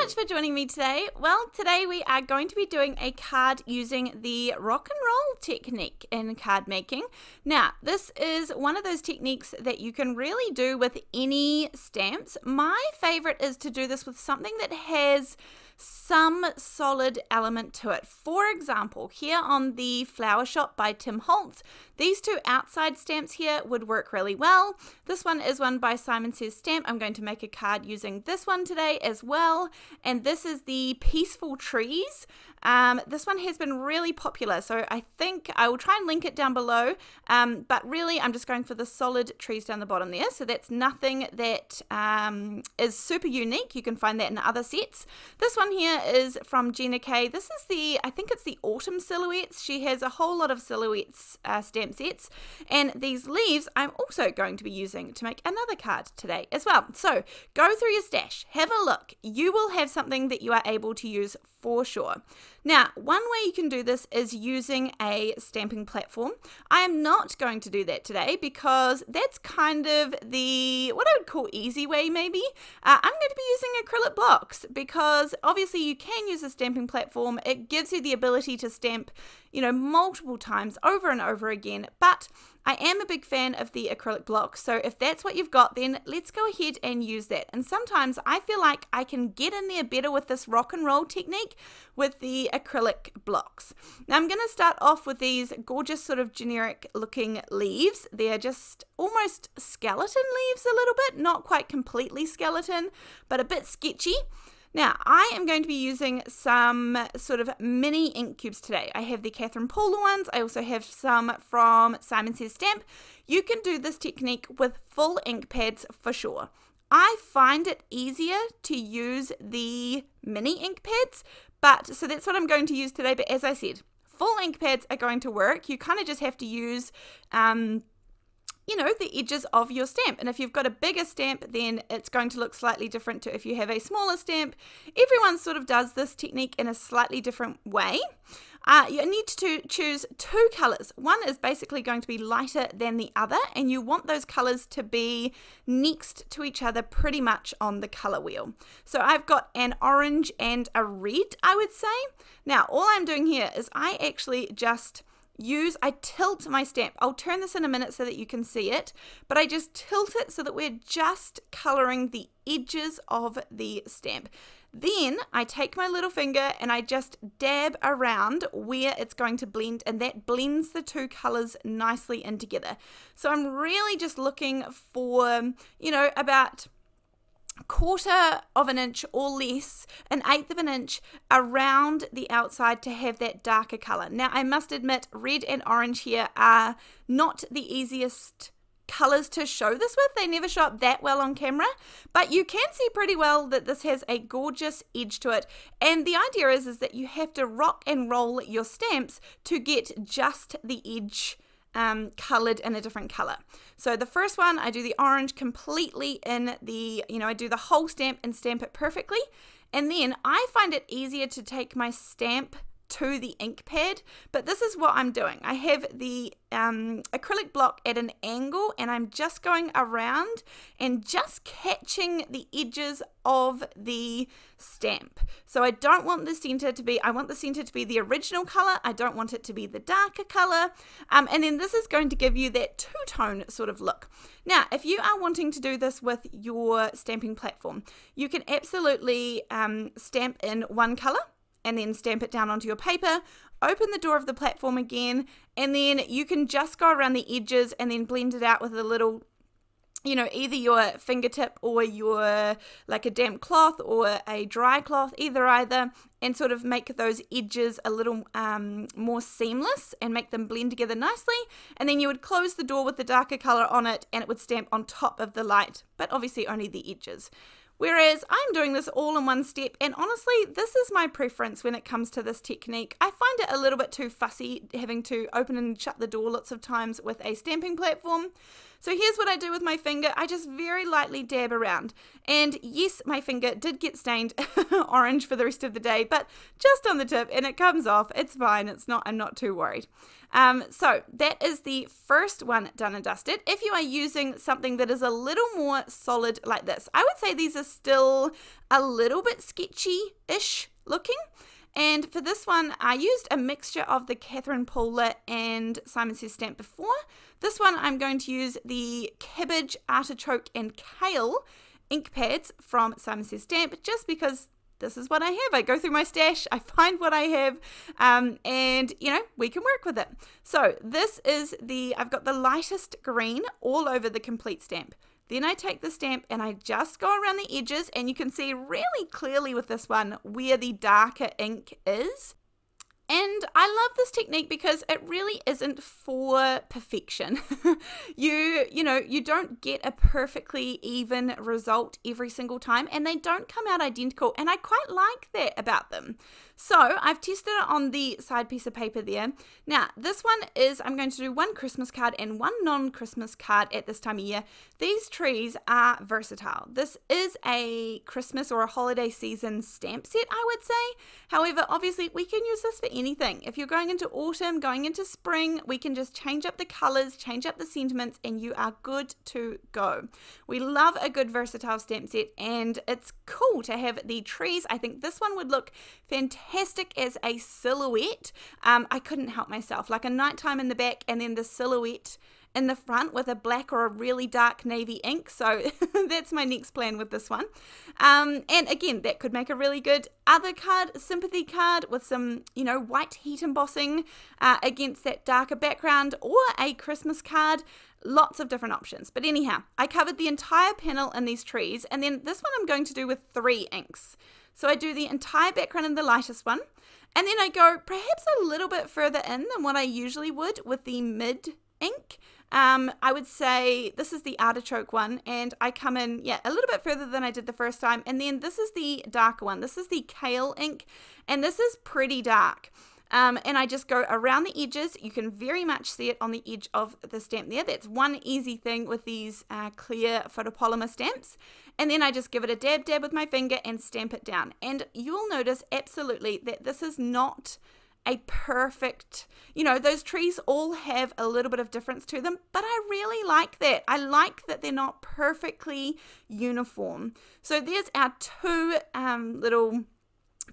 much for joining me today. Well, today we are going to be doing a card using the rock and roll technique in card making. Now, this is one of those techniques that you can really do with any stamps. My favorite is to do this with something that has some solid element to it. For example, here on the Flower Shop by Tim Holtz, these two outside stamps here would work really well. This one is one by Simon Says Stamp. I'm going to make a card using this one today as well. And this is the Peaceful Trees. This one has been really popular, so I think I will try and link it down below. But really, I'm just going for the solid trees down the bottom there. So that's nothing that is super unique. You can find that in other sets. This one here is from Gina K. This is I think it's the Autumn Silhouettes. She has a whole lot of silhouettes stamp sets. And these leaves I'm also going to be using to make another card today as well. So go through your stash, have a look. You will have something that you are able to use for sure. Now, one way you can do this is using a stamping platform. I am not going to do that today because that's kind of what I would call easy way maybe. I'm going to be using acrylic blocks because obviously you can use a stamping platform. It gives you the ability to stamp, multiple times over and over again, but I am a big fan of the acrylic blocks, so if that's what you've got, then let's go ahead and use that. And sometimes I feel like I can get in there better with this rock and roll technique with the acrylic blocks. Now I'm going to start off with these gorgeous sort of generic looking leaves. They're just almost skeleton leaves a little bit, not quite completely skeleton, but a bit sketchy. Now, I am going to be using some sort of mini ink cubes today. I have the Catherine Paula ones. I also have some from Simon Says Stamp. You can do this technique with full ink pads for sure. I find it easier to use the mini ink pads, so that's what I'm going to use today. But as I said, full ink pads are going to work. You kind of just have to use the edges of your stamp. And if you've got a bigger stamp, then it's going to look slightly different to if you have a smaller stamp. Everyone sort of does this technique in a slightly different way. You need to choose two colors. One is basically going to be lighter than the other, and you want those colors to be next to each other pretty much on the color wheel. So I've got an orange and a red, I would say. Now, all I'm doing here is I actually just I tilt my stamp. I'll turn this in a minute so that you can see it, but I just tilt it so that we're just coloring the edges of the stamp. Then I take my little finger and I just dab around where it's going to blend, and that blends the two colors nicely in together. So I'm really just looking for, about 1/4 of an inch or less, 1/8 of an inch around the outside to have that darker color. Now, I must admit, red and orange here are not the easiest colors to show this with. They never show up that well on camera, but you can see pretty well that this has a gorgeous edge to it. And the idea is that you have to rock and roll your stamps to get just the edge colored in a different color. So the first one, I do the orange completely in I do the whole stamp and stamp it perfectly. And then I find it easier to take my stamp to the ink pad, but this is what I'm doing. I have the acrylic block at an angle, and I'm just going around and just catching the edges of the stamp. So I don't want the center to be, I want the center to be the original color. I don't want it to be the darker color. And then this is going to give you that two-tone sort of look. Now, if you are wanting to do this with your stamping platform, you can absolutely stamp in one color and then stamp it down onto your paper, open the door of the platform again, and then you can just go around the edges and then blend it out with a little, either your fingertip or a damp cloth or a dry cloth, either, and sort of make those edges a little more seamless and make them blend together nicely. And then you would close the door with the darker color on it, and it would stamp on top of the light, but obviously only the edges. Whereas I'm doing this all in one step, and honestly, this is my preference when it comes to this technique. I find it a little bit too fussy having to open and shut the door lots of times with a stamping platform. So here's what I do with my finger. I just very lightly dab around. And yes, my finger did get stained orange for the rest of the day, but just on the tip, and it comes off. It's fine. I'm not too worried. So that is the first one done and dusted. If you are using something that is a little more solid like this, I would say these are still a little bit sketchy-ish looking. And for this one, I used a mixture of the Catherine Pooler and Simon Says Stamp before. This one, I'm going to use the Cabbage, Artichoke, and Kale ink pads from Simon Says Stamp, just because this is what I have. I go through my stash, I find what I have, and, you know, we can work with it. So this is I've got the lightest green all over the complete stamp. Then I take the stamp and I just go around the edges, and you can see really clearly with this one where the darker ink is. And I love this technique because it really isn't for perfection. You don't get a perfectly even result every single time, and they don't come out identical, and I quite like that about them. So I've tested it on the side piece of paper there. Now this one is, I'm going to do one Christmas card and one non-Christmas card at this time of year. These trees are versatile. This is a Christmas or a holiday season stamp set, I would say. However, obviously we can use this for anything. If you're going into autumn, going into spring, we can just change up the colors, change up the sentiments, and you are good to go. We love a good versatile stamp set, and it's cool to have the trees. I think this one would look fantastic as a silhouette. I couldn't help myself, like a nighttime in the back and then the silhouette in the front with a black or a really dark navy ink. So that's my next plan with this one. And again, that could make a really good other card, sympathy card with some, white heat embossing against that darker background, or a Christmas card. Lots of different options. But anyhow, I covered the entire panel in these trees, and then this one I'm going to do with 3 inks. So I do the entire background in the lightest one, and then I go perhaps a little bit further in than what I usually would with the mid ink. I would say this is the artichoke one, and I come in, a little bit further than I did the first time. And then this is the darker one. This is the kale ink, and this is pretty dark. And I just go around the edges. You can very much see it on the edge of the stamp there. That's one easy thing with these clear photopolymer stamps. And then I just give it a dab with my finger and stamp it down. And you'll notice absolutely that this is not a perfect, those trees all have a little bit of difference to them, but I really like that. I like that they're not perfectly uniform. So there's our 2 little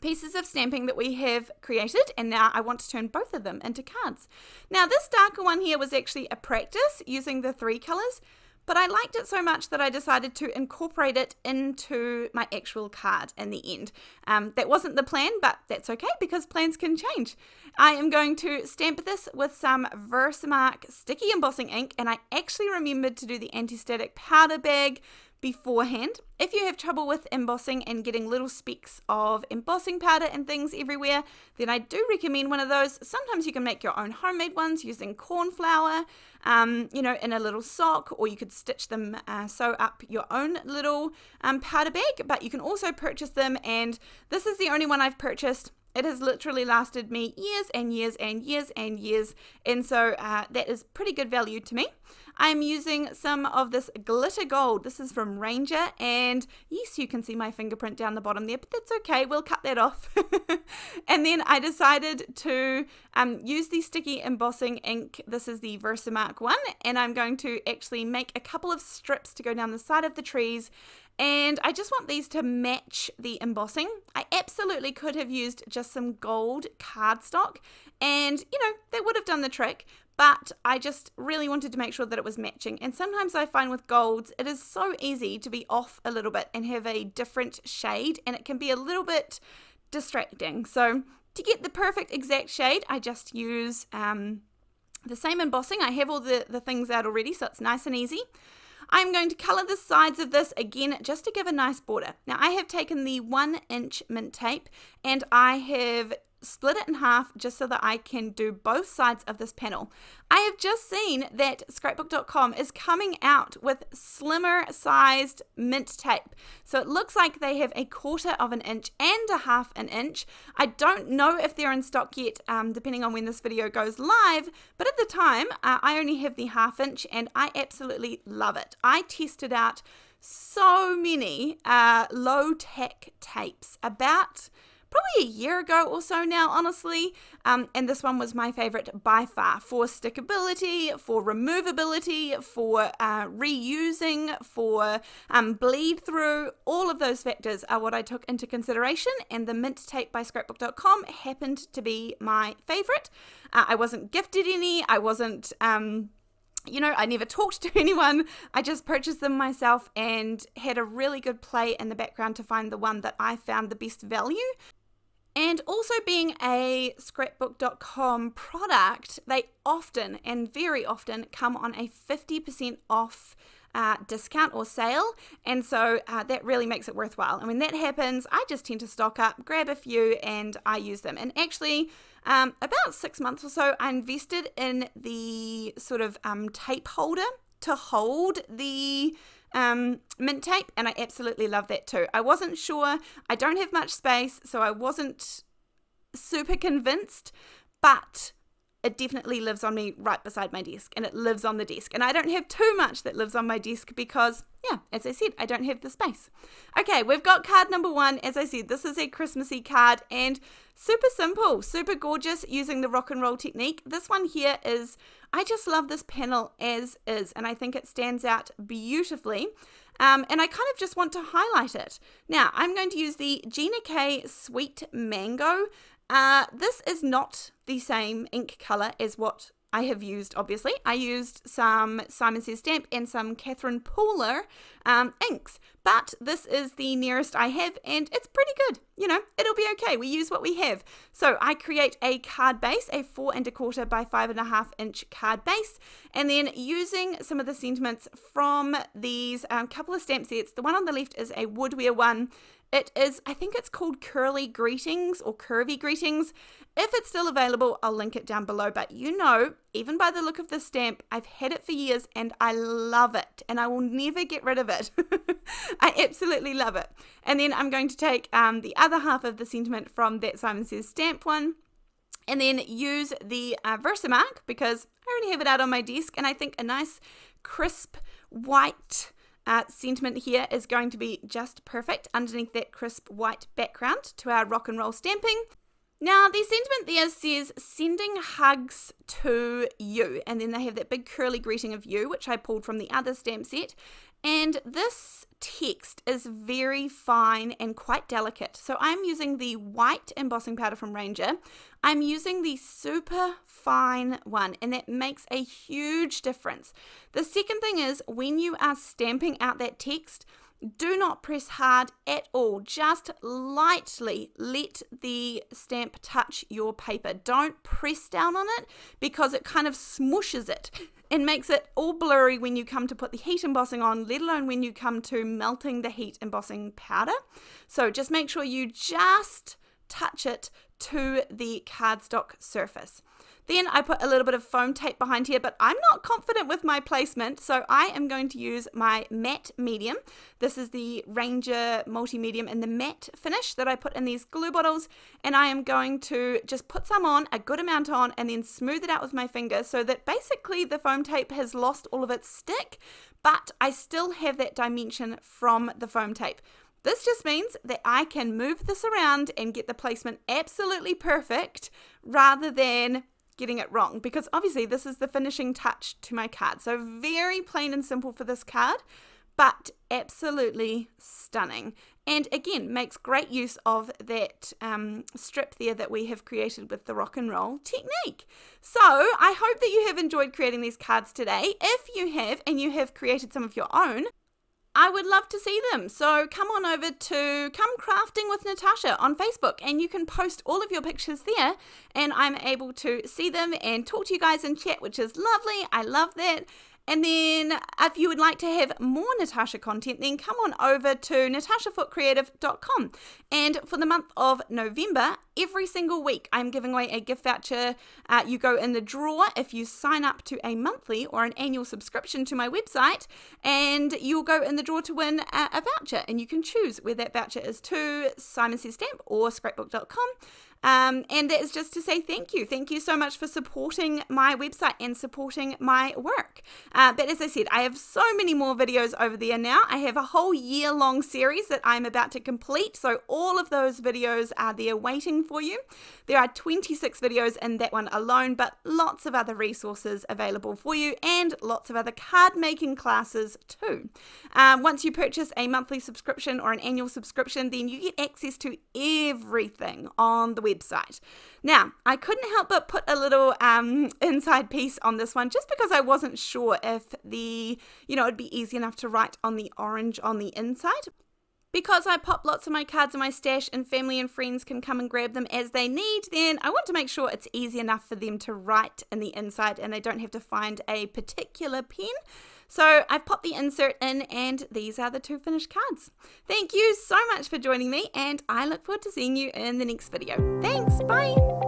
pieces of stamping that we have created, and now I want to turn both of them into cards. Now this darker one here was actually a practice using the 3 colors, but I liked it so much that I decided to incorporate it into my actual card in the end. That wasn't the plan, but that's okay because plans can change. I am going to stamp this with some Versamark sticky embossing ink, and I actually remembered to do the anti-static powder bag beforehand. If you have trouble with embossing and getting little specks of embossing powder and things everywhere, then I do recommend one of those. Sometimes you can make your own homemade ones using corn flour, in a little sock, or you could stitch them, sew up your own little powder bag, but you can also purchase them, and this is the only one I've purchased. It has literally lasted me years and years and years and years, and so that is pretty good value to me. I'm using some of this glitter gold. This is from Ranger, and yes, you can see my fingerprint down the bottom there, but that's okay, we'll cut that off. And then I decided to use the sticky embossing ink. This is the Versamark one, and I'm going to actually make a couple of strips to go down the side of the trees. And I just want these to match the embossing. I absolutely could have used just some gold cardstock, and that would have done the trick, but I just really wanted to make sure that it was matching. And sometimes I find with golds, it is so easy to be off a little bit and have a different shade, and it can be a little bit distracting. So to get the perfect exact shade, I just use the same embossing. I have all the things out already, so it's nice and easy. I'm going to colour the sides of this again just to give a nice border. Now I have taken the 1-inch mint tape, and I have split it in half just so that I can do both sides of this panel. I have just seen that scrapbook.com is coming out with slimmer sized mint tape. So it looks like they have a 1/4 of an inch and a 1/2 an inch. I don't know if they're in stock yet, depending on when this video goes live, but at the time I only have the 1/2 inch, and I absolutely love it. I tested out so many low-tack tapes, about probably a year ago or so now, honestly. And this one was my favorite by far for stickability, for removability, for reusing, for bleed through. All of those factors are what I took into consideration, and the mint tape by scrapbook.com happened to be my favorite. I wasn't gifted any. I wasn't I never talked to anyone. I just purchased them myself and had a really good play in the background to find the one that I found the best value. And also, being a scrapbook.com product, they often and very often come on a 50% off discount or sale, and so that really makes it worthwhile. And when that happens, I just tend to stock up, grab a few, and I use them. And actually, about 6 months or so, I invested in the sort of tape holder to hold the mint tape, and I absolutely love that too. I wasn't sure, I don't have much space, so I wasn't super convinced, but it definitely lives on me right beside my desk, and it lives on the desk. And I don't have too much that lives on my desk because, as I said, I don't have the space. Okay, we've got card number 1. As I said, this is a Christmassy card, and super simple, super gorgeous, using the rock and roll technique. This one here is, I just love this panel as is, and I think it stands out beautifully. And I kind of just want to highlight it. Now, I'm going to use the Gina K Sweet Mango. This is not the same ink color as what I have used, obviously. I used some Simon Says Stamp and some Catherine Pooler inks, but this is the nearest I have, and it's pretty good. It'll be okay. We use what we have. So I create a card base, a 4 1/4 by 5.5 inch card base, and then using some of the sentiments from these couple of stamp sets. The one on the left is a Woodware one. It is, I think it's called Curly Greetings or Curvy Greetings. If it's still available, I'll link it down below. But even by the look of this stamp, I've had it for years and I love it. And I will never get rid of it. I absolutely love it. And then I'm going to take the other half of the sentiment from that Simon Says Stamp one, and then use the Versamark, because I already have it out on my desk. And I think a nice crisp white sentiment here is going to be just perfect underneath that crisp white background to our rock and roll stamping. Now, the sentiment there says, sending hugs to you. And then they have that big curly greeting of you, which I pulled from the other stamp set. And this text is very fine and quite delicate. So I'm using the white embossing powder from Ranger. I'm using the super fine one, and that makes a huge difference. The second thing is, when you are stamping out that text, do not press hard at all. Just lightly let the stamp touch your paper. Don't press down on it, because it kind of smooshes it and makes it all blurry when you come to put the heat embossing on, let alone when you come to melting the heat embossing powder. So just make sure you just touch it to the cardstock surface. Then I put a little bit of foam tape behind here, but I'm not confident with my placement, so I am going to use my matte medium. This is the Ranger Multi-Medium in the matte finish that I put in these glue bottles, and I am going to just put some on, a good amount on, and then smooth it out with my finger so that basically the foam tape has lost all of its stick, but I still have that dimension from the foam tape. This just means that I can move this around and get the placement absolutely perfect rather than getting it wrong, because obviously this is the finishing touch to my card. So very plain and simple for this card, but absolutely stunning. And again, makes great use of that strip there that we have created with the rock and roll technique. So I hope that you have enjoyed creating these cards today. If you have, and you have created some of your own, I would love to see them. So come on over to Come Crafting with Natasha on Facebook, and you can post all of your pictures there, and I'm able to see them and talk to you guys in chat, which is lovely. I love that. And then if you would like to have more Natasha content, then come on over to natashafootecreative.com. And for the month of November, every single week, I'm giving away a gift voucher. You go in the draw if you sign up to a monthly or an annual subscription to my website, and you'll go in the draw to win a voucher. And you can choose where that voucher is to, Simon Says Stamp or scrapbook.com. And that is just to say thank you. Thank you so much for supporting my website and supporting my work. But as I said, I have so many more videos over there now. I have a whole year-long series that I'm about to complete, so all of those videos are there waiting for you. There are 26 videos in that one alone, but lots of other resources available for you and lots of other card making classes too. Once you purchase a monthly subscription or an annual subscription, then you get access to everything on the website. Now, I couldn't help but put a little inside piece on this one just because I wasn't sure if it'd be easy enough to write on the orange on the inside. Because I pop lots of my cards in my stash and family and friends can come and grab them as they need, then I want to make sure it's easy enough for them to write in the inside and they don't have to find a particular pen. So I've popped the insert in and these are the 2 finished cards. Thank you so much for joining me and I look forward to seeing you in the next video. Thanks, bye!